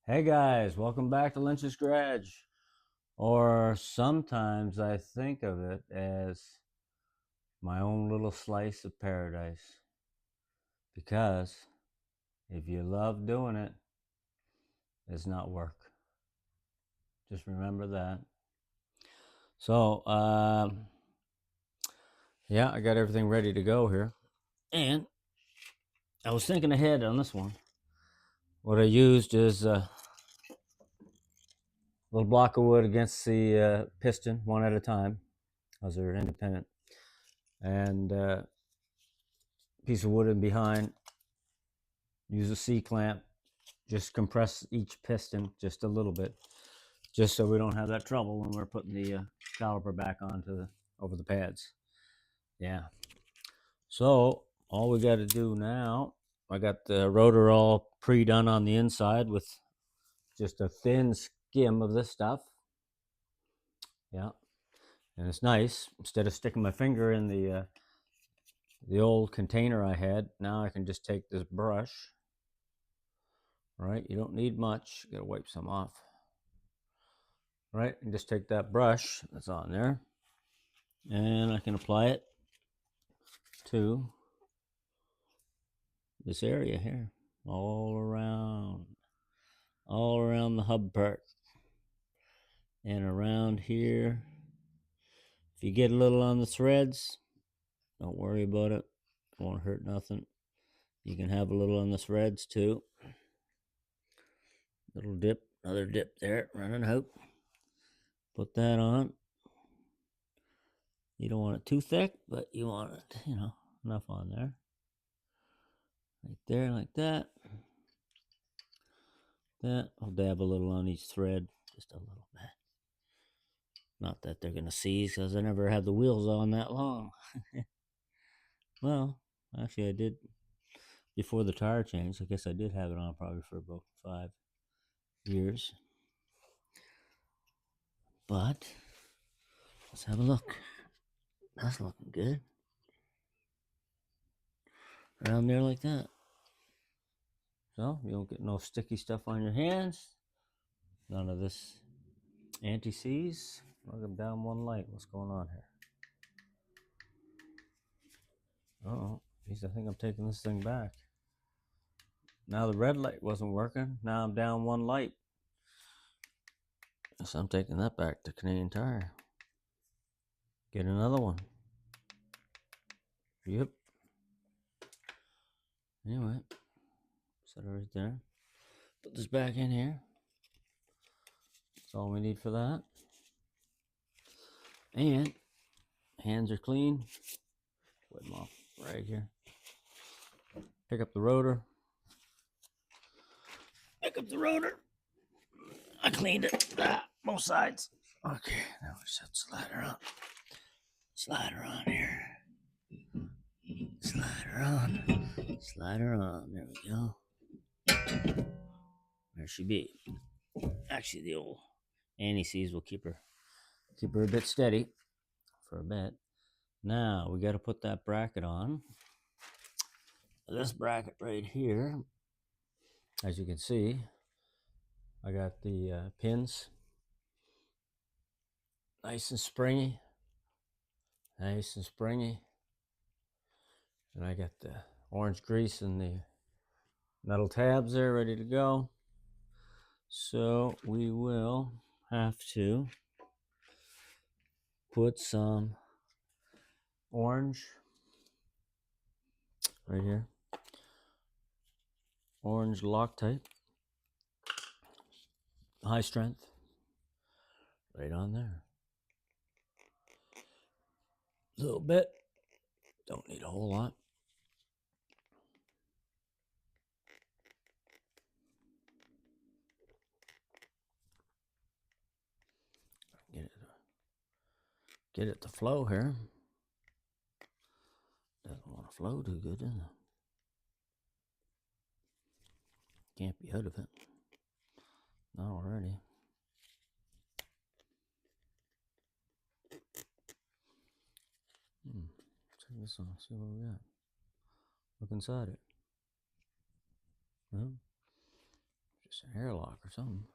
Hey guys, welcome back to Lynch's Garage. Or sometimes I think of it as my own little slice of paradise. Because if you love doing it, it's not work. Just remember that. So, yeah, I got everything ready to go here. And I was thinking ahead on this one. What I used is a little block of wood against the piston, one at a time, as they're independent. And piece of wood in behind. Use a C-clamp. Just compress each piston just a little bit, just so we don't have that trouble when we're putting the caliper back onto over the pads. Yeah. So all we got to do now, I got the rotor all pre-done on the inside with just a thin skim of this stuff. Yeah. And it's nice. Instead of sticking my finger in the old container I had, now I can just take this brush. Right, you don't need much. You gotta wipe some off. Right, and just take that brush that's on there, and I can apply it to this area here, all around the hub part, and around here. If you get a little on the threads, don't worry about it. It won't hurt nothing. You can have a little on the threads too. Little dip, another dip there, running out. Put that on. You don't want it too thick, but you want it, enough on there. Right there, like that. That, I'll dab a little on each thread, just a little bit. Not that they're going to seize, because I never had the wheels on that long. Well, actually I did before the tire change. I guess I did have it on probably for about 5 years. But let's have a look. That's looking good. Around there like that. So you don't get no sticky stuff on your hands. None of this anti-seize. Look, I'm down one light. What's going on here? Oh, geez, I think I'm taking this thing back. Now the red light wasn't working. Now I'm down one light. So I'm taking that back to Canadian Tire. Get another one. Yep. Anyway, set it right there. Put this back in here. That's all we need for that. And hands are clean. Wipe them off right here. Pick up the rotor. Pick up the rotor. I cleaned it. Both sides. Okay, now we just slide her on. Slide her on here. Slide her on. Slide her on. There we go. There she be. Actually, the old anti-seize will keep her a bit steady for a bit. Now we got to put that bracket on. This bracket right here, as you can see, I got the pins nice and springy, and I got the orange grease and the metal tabs there ready to go. So we will have to put some orange right here, orange Loctite, high strength, right on there. A little bit, don't need a whole lot. Get it to flow here. Doesn't want to flow too good, does it? Can't be out of it. Not already. Check this on, see what we got. Look inside it. Well, It's an airlock or something.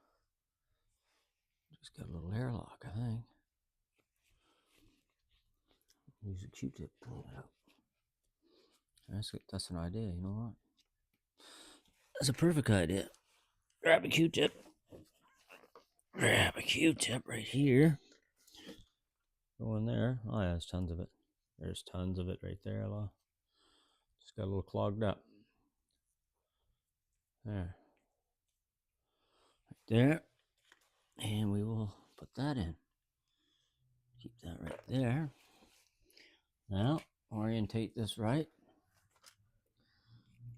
Just got a little airlock, I think. Use a Q-tip, pull it out. That's an idea, you know what? That's a perfect idea. Grab a Q-tip. Grab a Q-tip right here. Go in there. Oh yeah, there's tons of it. There's tons of it right there. Just got a little clogged up. There. Right there. And we will put that in. Keep that right there. Now, orientate this right.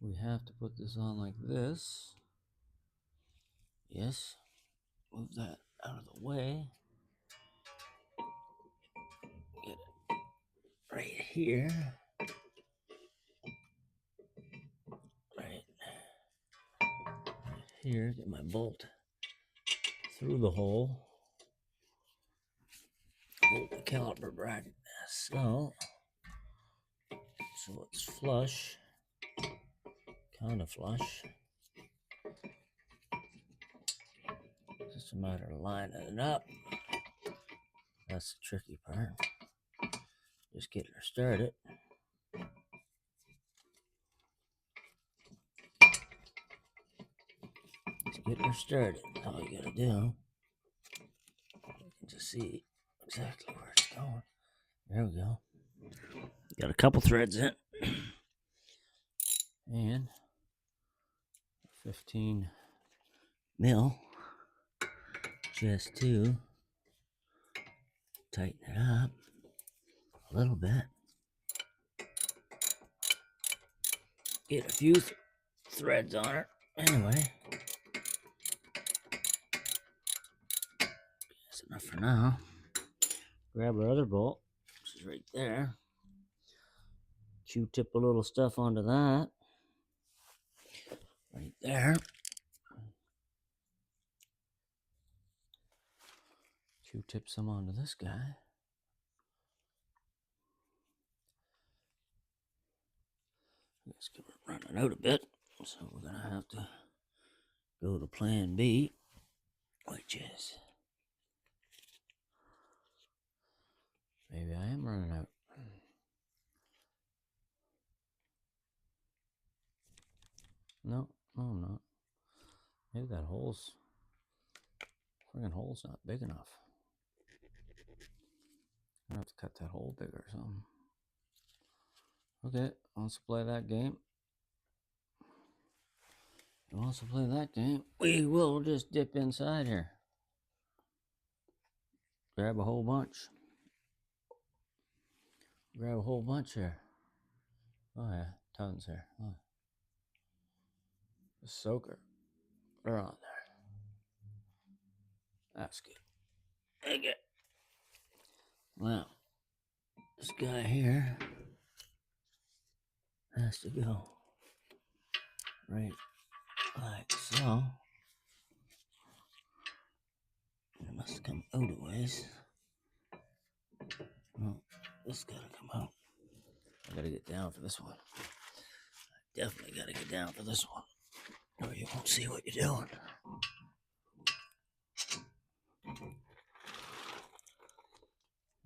We have to put this on like this. Yes. Move that out of the way. Get it right here. Right here. Get my bolt through the hole. Hold the caliper bracket so it's flush. Kind of flush. Just a matter of lining it up. That's the tricky part. Just getting her started. Just getting her started. All you gotta do. You can just see exactly where it's going. There we go. Got a couple threads in. And 15 mil just to tighten it up a little bit. Get a few threads on her. Anyway, that's enough for now. Grab our other bolt, which is right there. Q-tip a little stuff onto that. Right there. Q-tip some onto this guy. It's running out a bit, so we're gonna have to go to plan B, which is maybe I am running out. No, I'm not. Maybe that friggin' hole's not big enough. I'm gonna have to cut that hole bigger or something. Okay, wants to play that game. He wants to play that game. We will just dip inside here. Grab a whole bunch. Grab a whole bunch here. Oh yeah, tons here. Oh. The soaker. They're on there. That's good. Okay. Well, this guy here has to go right like so. It must come out a ways. Well, this gotta come out. I gotta get down for this one. I definitely gotta get down for this one, or you won't see what you're doing.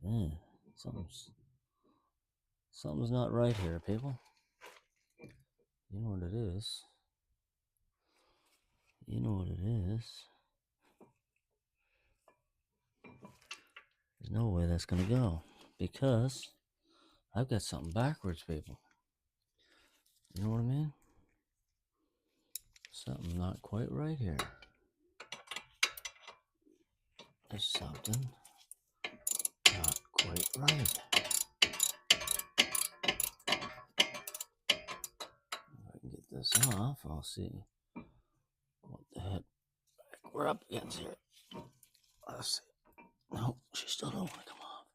Yeah, something's not right here, people. You know what it is. You know what it is. There's no way that's gonna go because I've got something backwards, people. You know what I mean? Something not quite right here. There's something not quite right. If I can get this off, I'll see what the heck we're up against here. Let's see. No, she still don't want to come off.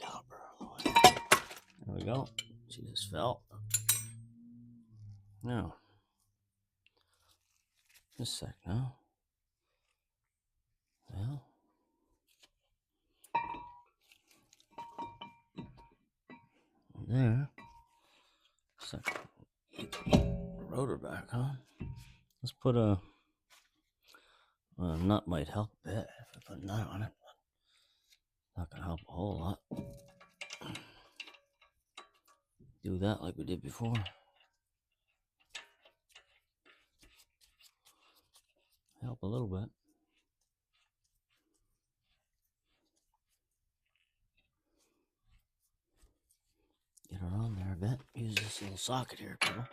Caliper all the way. There we go. She just fell. Now, just a sec now. Well, there. So, rotor back, huh? Let's put a nut might help a bit if I put a nut on it. Not gonna help a whole lot. Do that like we did before. Help a little bit. Get her on there a bit. Use this little socket here, people.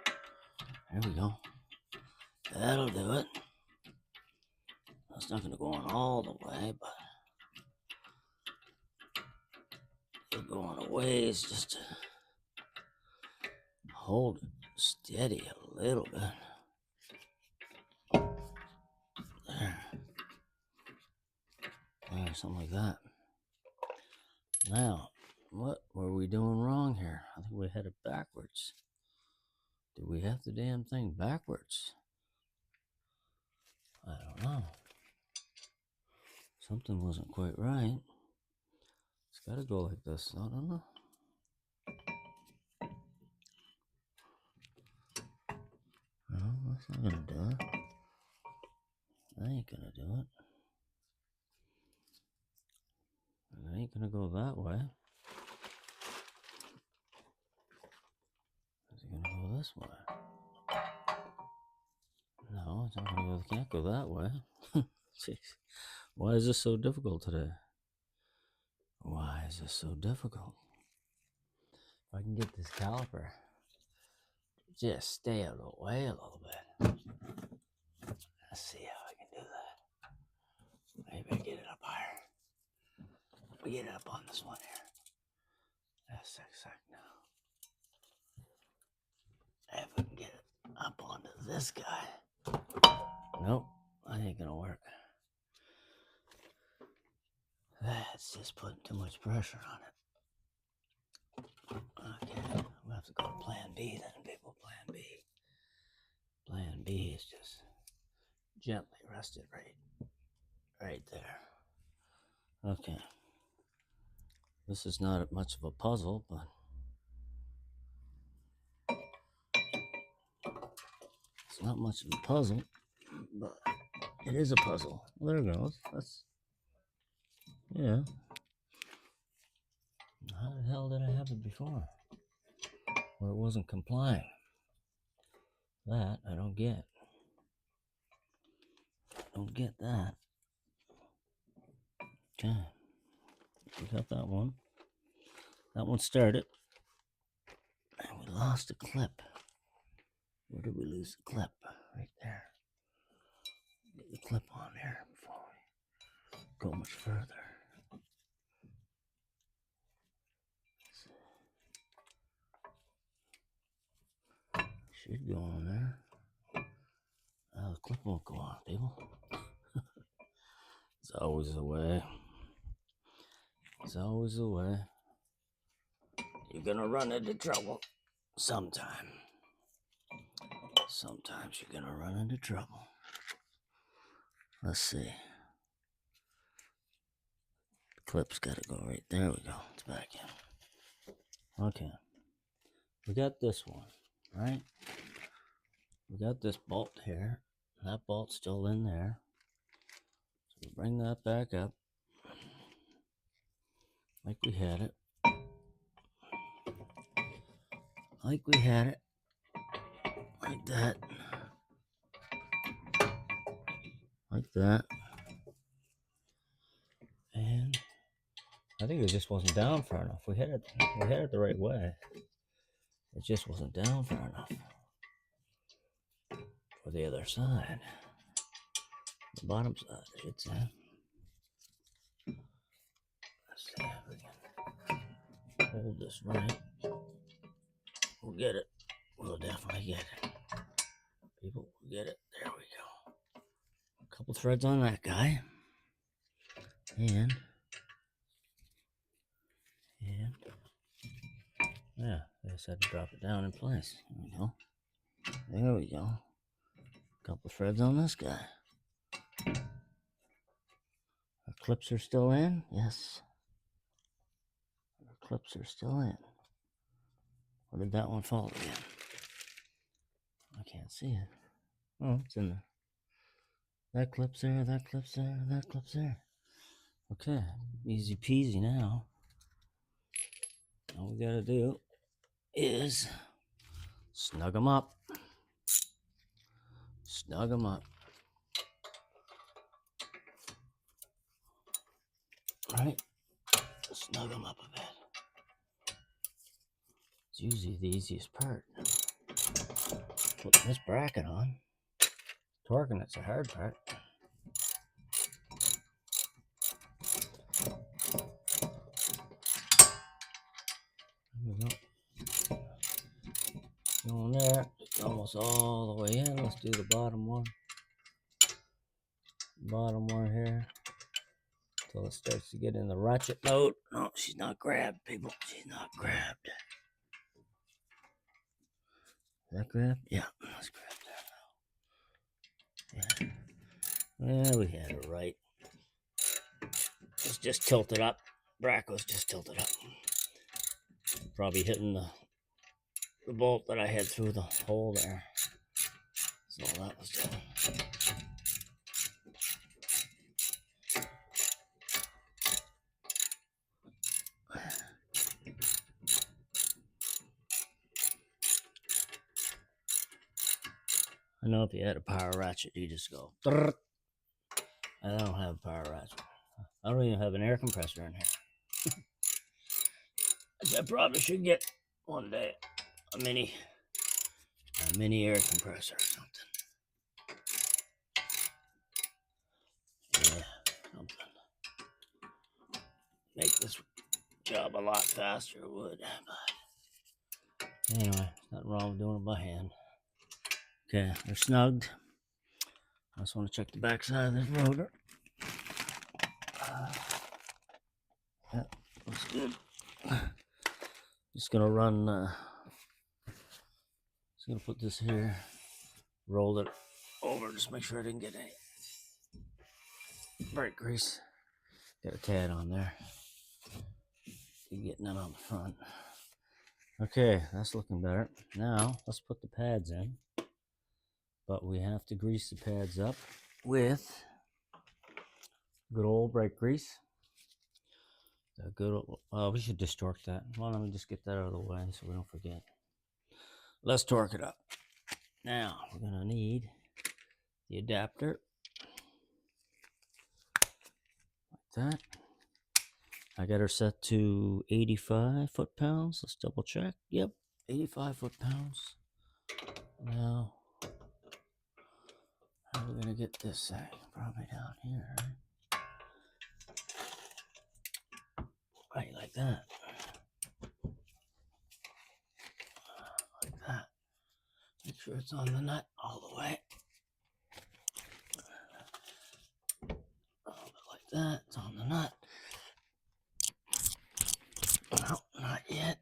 There we go. That'll do it. It's not going to go on all the way, but it'll go on a ways just to hold it steady a little bit. There. There, something like that. Now, what were we doing wrong here? I think we had it backwards. Did we have the damn thing backwards? I don't know. Something wasn't quite right. It's got to go like this. I don't know. No, that's not going to do it. That ain't going to do it. It ain't going to go that way. Is it going to go this way? No, it's not going to go. It can't go that way. Jeez. Why is this so difficult today? Why is this so difficult? If I can get this caliper to just stay out of the way a little bit. Let's see how I can do that. Maybe I get it up higher. We get it up on this one here. That's exact now. If we can get it up onto this guy. Nope, that ain't gonna work. That's just putting too much pressure on it. Okay, we'll have to go to plan B then, people. Plan B. Plan B is just gently rest it right there. Okay. This is not much of a puzzle, but it's not much of a puzzle, but it is a puzzle. Well, there it goes. That's, yeah. How the hell did I have it before? Where it wasn't complying. That I don't get. I don't get that. Okay. We got that one. That one started. And we lost a clip. Where did we lose the clip? Right there. Get the clip on there before we go much further. Should go on there. Oh, the clip won't go on, people. It's always the way. It's always the way. You're gonna run into trouble sometime. Sometimes you're gonna run into trouble. Let's see. The clip's gotta go right there. We go. It's back in. Okay. We got this one, right? We got this bolt here. That bolt's still in there. So we bring that back up. Like we had it. Like we had it. Like that. Like that. And I think it just wasn't down far enough. We had it the right way. It just wasn't down far enough. For the other side. The bottom side, I should say. Let's see if we can hold this right. We'll get it. We'll definitely get it. People, we'll get it. There we go. A couple threads on that guy. And yeah, I just had to drop it down in place. There we go. There we go. A couple threads on this guy. Our clips are still in. Yes. Our clips are still in. Where did that one fall again? can't see it. Oh, it's in there. That clip's there, that clip's there, that clip's there. Okay, easy peasy now. All we gotta do is snug them up. Snug them up. Right? Snug them up a bit. It's usually the easiest part. Putting this bracket on. Torquing it's the hard part. There we go. Going there. It's almost all the way in. Let's do the bottom one. Bottom one here. Until it starts to get in the ratchet mode. No, she's not grabbed, people. She's not grabbed. Is that grabbed? Yeah, that's grabbed there now. Yeah. Yeah, we had it right. It's just tilted up. Bracco's just tilted up. Probably hitting the bolt that I had through the hole there. That's all that was doing. I know if you had a power ratchet, you just go. Brrr. I don't have a power ratchet. I don't even have an air compressor in here. I probably should get one day a mini air compressor or something. Yeah, something. Make this job a lot faster, it would. But anyway, nothing wrong with doing it by hand. Okay, they're snugged. I just want to check the back side of this rotor. Yeah, looks good. Just gonna run. Just gonna put this here. Roll it over. Just make sure I didn't get any brake grease. Got a tad on there. Didn't get none on the front. Okay, that's looking better. Now let's put the pads in. But we have to grease the pads up with good old brake grease. Good old, we should just torque that. Well, let me just get that out of the way so we don't forget. Let's torque it up. Now we're gonna need the adapter like that. I got her set to 85 foot-pounds. Let's double check. Yep, 85 foot-pounds. Now, how are we gonna get this thing? Probably down here, right? Right, like that. Like that. Make sure it's on the nut all the way. A little bit like that. It's on the nut. No, not yet.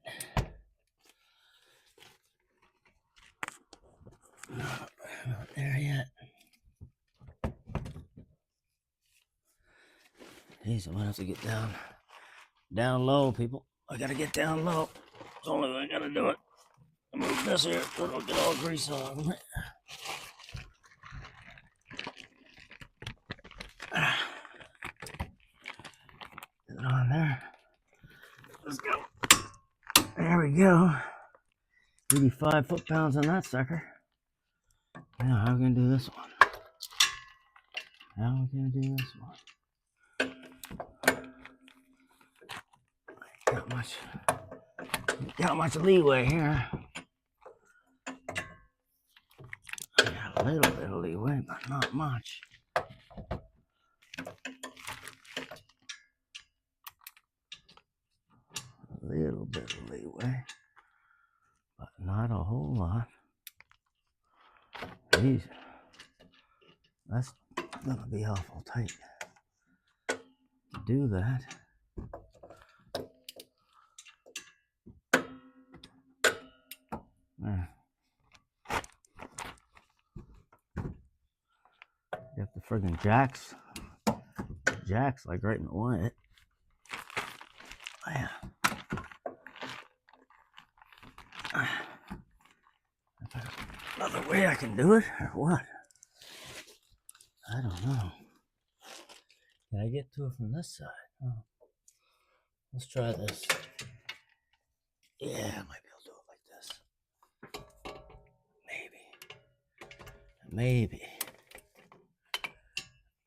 No, not there yet. Jeez, I might have to get down low, people. I gotta get down low. It's the only way I gotta do it. I move this here so it'll get all grease all over it. Get it on there. Let's go. There we go. 85 foot-pounds on that sucker. Now, how are we gonna do this one? How are we gonna do this one? Got much leeway here. I got a little bit of leeway, but not much. A little bit of leeway, but not a whole lot. Jeez, that's gonna be awful tight to do that. There. Got the friggin' jacks like right in the way. Yeah. Another way way I can do it, or what? I don't know. Can I get to it from this side? Oh. Let's try this. Yeah, I might be able to do it like this. Maybe.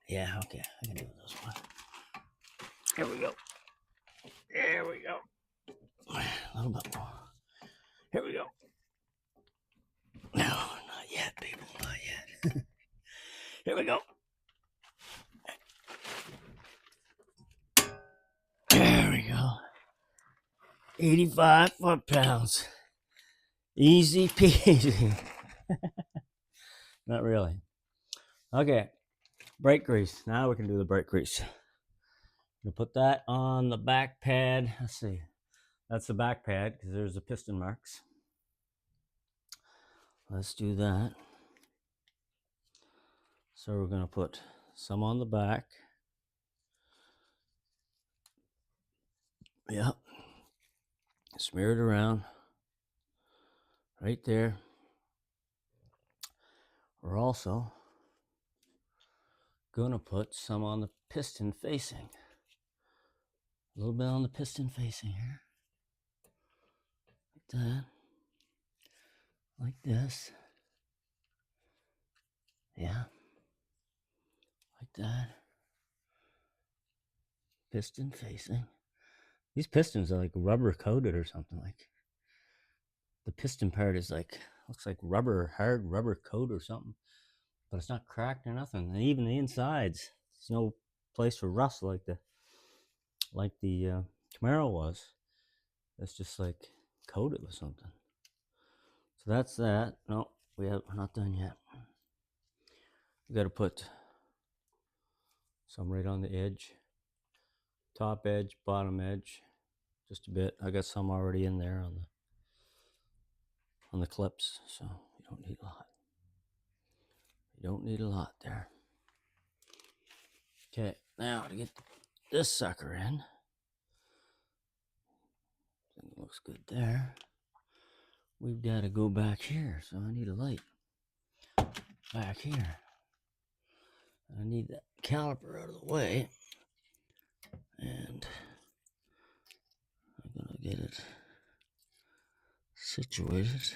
Yeah, okay, I can do it this one. Here we go. There we go. A little bit more. Here we go. No, not yet, people, not yet. Here we go. There we go. 85 foot-pounds. Easy peasy. Not really. Okay, brake grease. Now we can do the brake grease. We'll put that on the back pad. Let's see. That's the back pad because there's the piston marks. Let's do that. So we're going to put some on the back. Yep. Smear it around. Right there. We're also going to put some on the piston facing. A little bit on the piston facing here. Like that. Like this. Yeah. Like that. Piston facing. These pistons are like rubber coated or something. Like the piston part is like, looks like rubber, hard rubber coat or something. But it's not cracked or nothing. And even the insides, there's no place for rust like the Camaro was. It's just like coated with something. So that's that. No, we're not done yet. We got to put some right on the edge, top edge, bottom edge, just a bit. I got some already in there on the clips, so you don't need a lot. You don't need a lot there. Okay, now to get this sucker in, I think it looks good there. We've got to go back here, so I need a light back here. I need that caliper out of the way, and I'm gonna get it situated.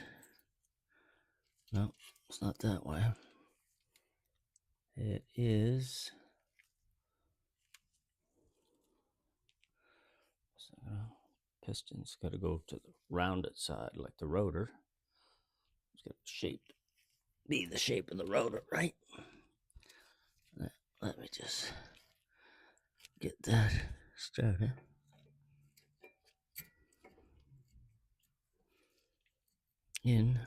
No, it's not that way. It is. So, piston's got to go to the rounded side, like the rotor. It's got to be the shape of the rotor, right? Let me just get that started. In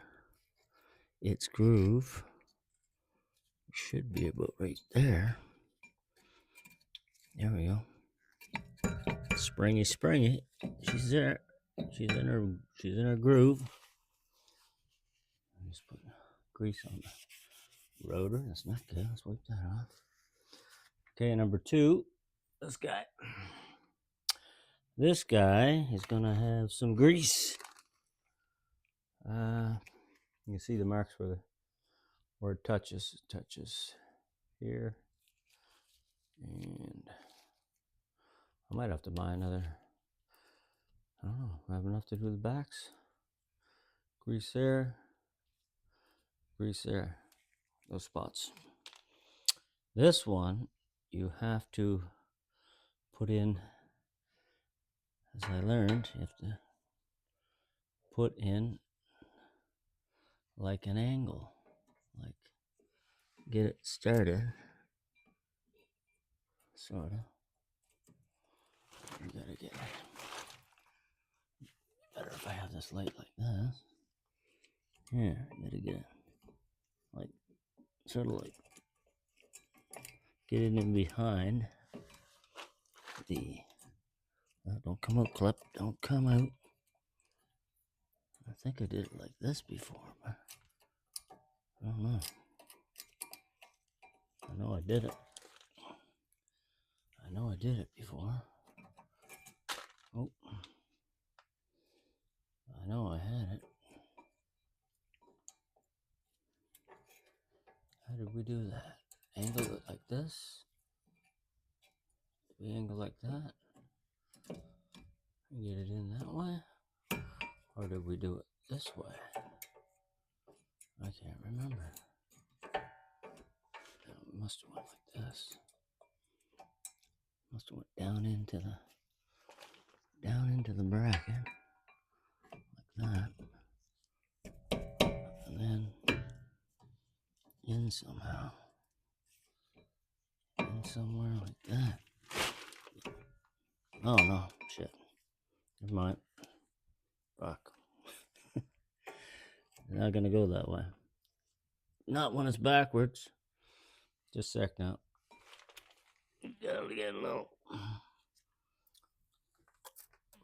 its groove. Should be about right there. There we go. Springy. She's there. She's in her groove. Just put grease on the rotor. That's not good. Let's wipe that off. Okay, number 2. This guy. This guy is gonna have some grease. You can see the marks where it touches. It touches here, and I might have to buy another. I don't know. I have enough to do the backs. Grease there. Grease there. Those spots. This one you have to put in, as I learned, you have to put in like an angle, like get it started, sort of. You gotta get it. Better if I have this light like this. Yeah, you gotta get it like, sort of like, get it in behind the, don't come out, clip, don't come out. I think I did it like this before, but I don't know. I know I did it. I know I did it before. Oh, I know I had it. How did we do that? Angle it like this. We angle like that. Get it in that way. Or did we do it this way? I can't remember. It must have went like this. Must have went down into the bracket like that, and then in somehow, in somewhere like that. Oh no, shit. Never mind. Fuck. Not gonna go that way. Not when it's backwards. Just a sec now. Gotta get a little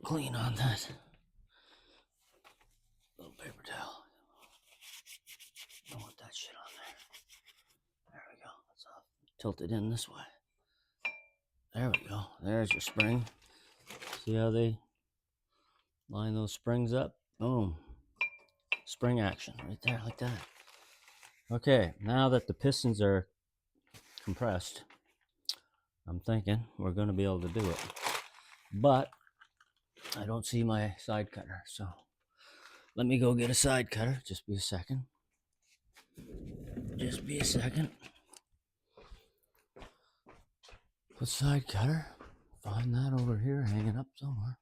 clean on that. Little paper towel. Don't want that shit on there. There we go. It's off. Tilt it in this way. There we go. There's your spring. See how they line those springs up? Boom. Spring action right there, like that. Okay, now that the pistons are compressed, I'm thinking we're going to be able to do it. But I don't see my side cutter, so let me go get a side cutter. Just be a second. Just be a second. Put side cutter. Find that over here hanging up somewhere.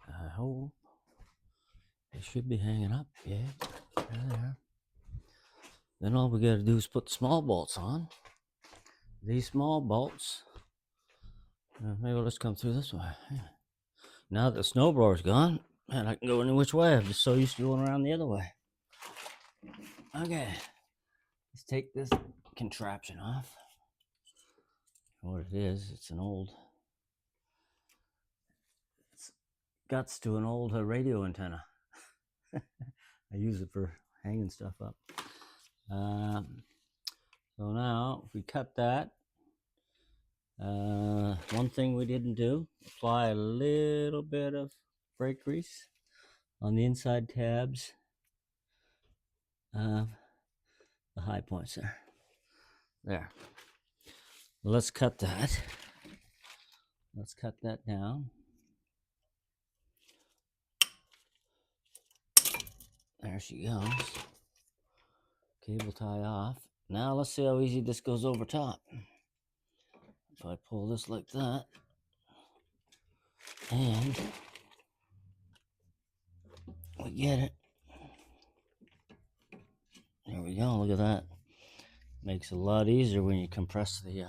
I hope. It should be hanging up. Yeah, there. Then all we got to do is put the small bolts on. These small bolts. Maybe let's come through this way. Yeah. Now that the snowblower's gone, man, I can go any which way. I'm just so used to going around the other way. Okay, let's take this contraption off. What it is, it's guts to an old radio antenna. I use it for hanging stuff up. So now, if we cut that, one thing we didn't do, apply a little bit of brake grease on the inside tabs of the high points there. There. Let's cut that. Let's cut that down. There she goes. Cable tie off. Now let's see how easy this goes over top. If I pull this like that, and we get it. There we go. Look at that. Makes it a lot easier when you compress the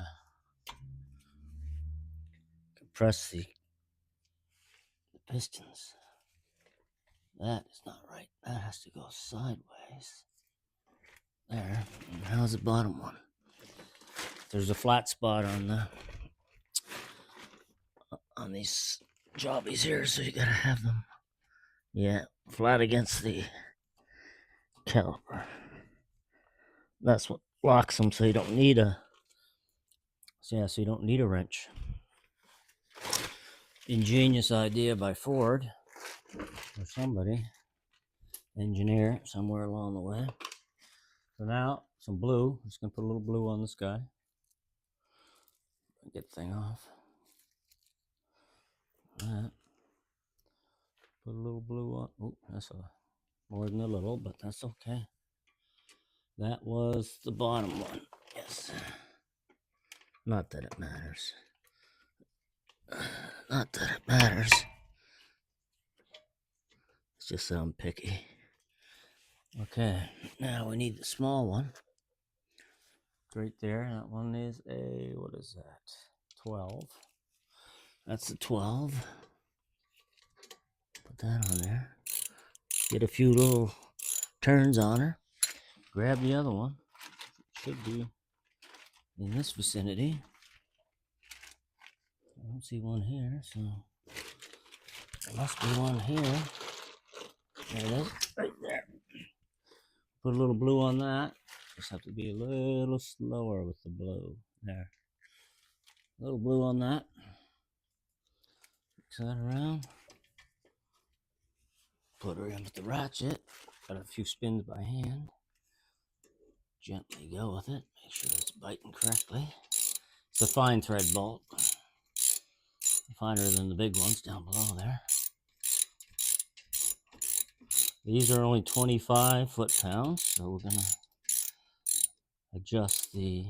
pistons. That is not right. That has to go sideways. There. And how's the bottom one? There's a flat spot on these jobbies here, so you gotta have them, yeah, flat against the caliper. That's what locks them, so you don't need a wrench. Ingenious idea by Ford or somebody, engineer somewhere along the way. So now some blue. I'm just gonna put a little blue on this guy. Get the thing off. That. Put a little blue on. Oh, that's more than a little, but that's okay. That was the bottom one. Yes. Not that it matters. Not that it matters. It's just that I'm picky. Okay, now we need the small one. Right there. That one is a, what is that? 12. That's the 12. Put that on there. Get a few little turns on her. Grab the other one. It should be in this vicinity. I don't see one here, so there must be one here. There it is, right there. Put a little blue on that. Just have to be a little slower with the blue. There. A little blue on that. Mix that around. Put her in with the ratchet. Got a few spins by hand. gently go with it. Make sure it's biting correctly. It's a fine thread bolt, finer than the big ones down below there. These are only 25 foot-pounds, so we're gonna adjust the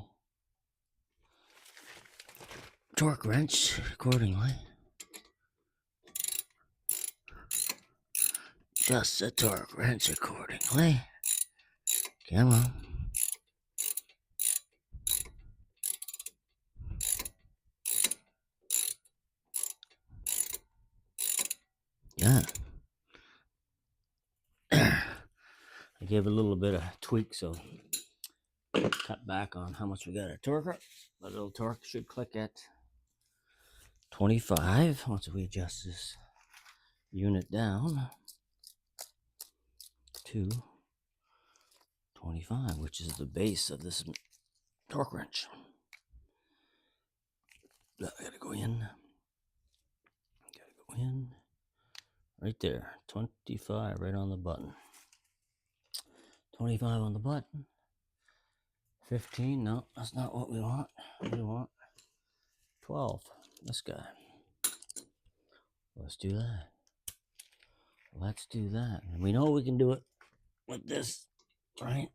torque wrench accordingly. Adjust the torque wrench accordingly. Come on. Yeah. I gave it a little bit of tweak, so cut back on how much we got a torque. The little torque should click at 25 once we adjust this unit down to 25, which is the base of this torque wrench. I gotta go in. Right there. 25 right on the button. 25 on the button. 15. No, that's not what we want. We want 12. This guy. Let's do that. Let's do that. And we know we can do it with this, right?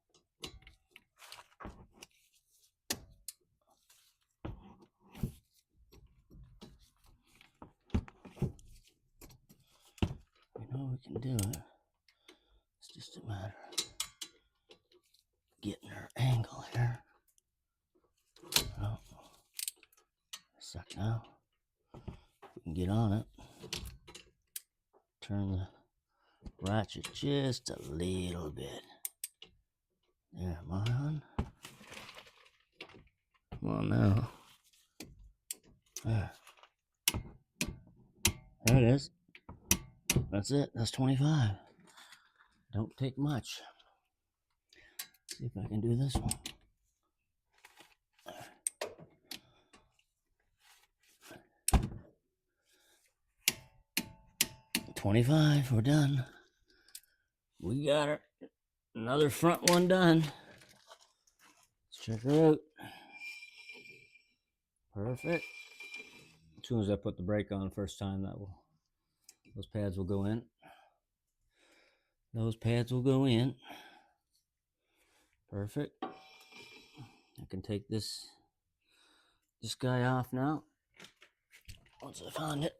We know we can do it. It's just a matter of getting our angle here. Oh, a sec now. We can get on it. Turn the ratchet just a little bit. There, am I on? Come on now. There. There it is. That's it. That's 25. Don't take much. Let's see if I can do this one. 25. We're done. We got her. Another front one done. Let's check her out. Perfect. As soon as I put the brake on first time, those pads will go in. Those pads will go in. Perfect. I can take this guy off now. Once I find it,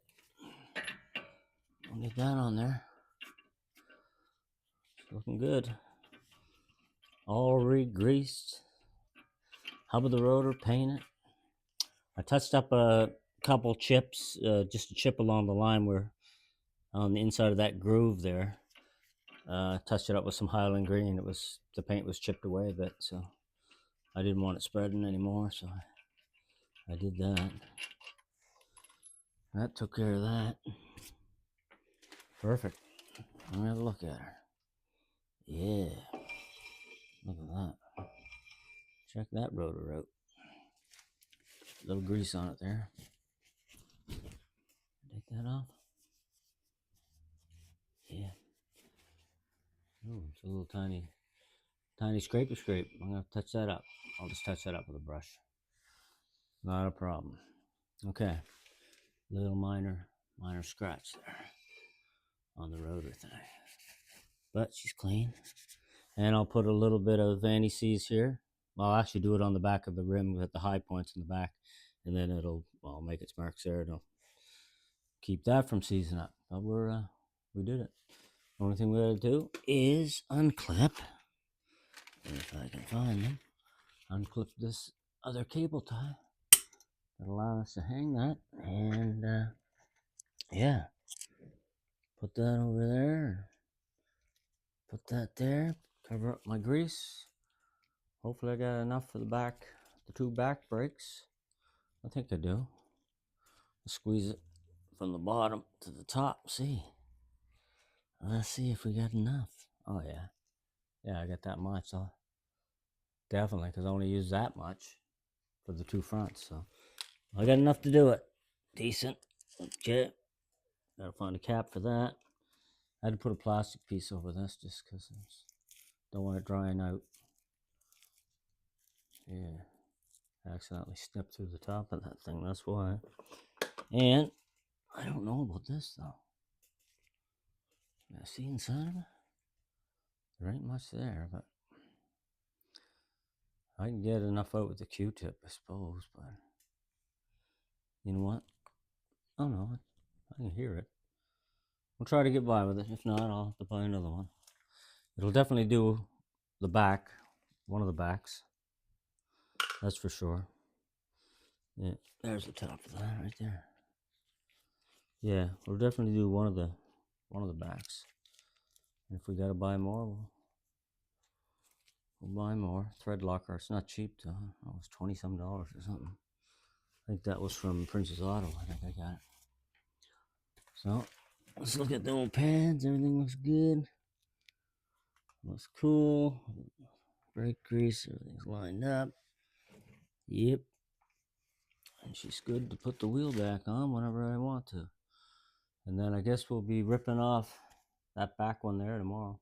I'll get that on there. It's looking good. All re-greased. Hub of the rotor painted. I touched up a couple chips, just a chip along the line where on the inside of that groove there. Touched it up with some Highland green. The paint was chipped away a bit, so I didn't want it spreading anymore, so I did that. That took care of that. Perfect. Let me have a look at her. Yeah. Look at that. Check that rotor out. A little grease on it there. Take that off. Yeah. Oh, it's a little tiny scrape. I'm going to touch that up. I'll just touch that up with a brush. Not a problem. Okay. Little minor scratch there on the rotor thing. But she's clean. And I'll put a little bit of anti-seize here. Well, I'll actually do it on the back of the rim at the high points in the back. And then I'll make its marks there. It'll keep that from seizing up. But we did it. The only thing we gotta do is unclip, if I can find them, unclip this other cable tie that allows us to hang that, and yeah, put that over there, put that there, cover up my grease. Hopefully I got enough for the two back brakes. I think I do. Squeeze it from the bottom to the top, see. Let's see if we got enough. Oh yeah. Yeah, I got that much. So definitely, because I only use that much for the two fronts. So I got enough to do it. Decent. Okay. Gotta find a cap for that. I had to put a plastic piece over this just because I don't want it drying out. Yeah, I accidentally stepped through the top of that thing, that's why. And I don't know about this though. Yeah, see inside of it? There ain't much there, but I can get enough out with the Q-tip, I suppose, but you know what? Oh no, I can hear it. We'll try to get by with it. If not, I'll have to buy another one. It'll definitely do the back, one of the backs. That's for sure. Yeah, there's the top of that right there. Yeah, we'll definitely do one of the backs. And if we gotta buy more, we'll buy more. Thread locker, it's not cheap though. Oh, it was $20-some or something. I think that was from Princess Auto. I think I got it. So let's look at the old pads. Everything looks good. Looks cool. Brake grease, everything's lined up. Yep. And she's good to put the wheel back on whenever I want to. And then I guess we'll be ripping off that back one there tomorrow.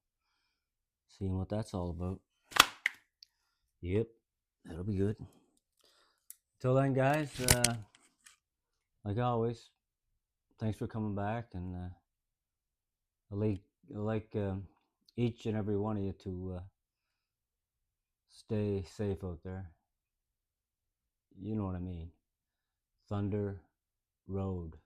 Seeing what that's all about. Yep, that'll be good. Till then, guys, like always, thanks for coming back, and I like each and every one of you to stay safe out there. You know what I mean. Thunder Road.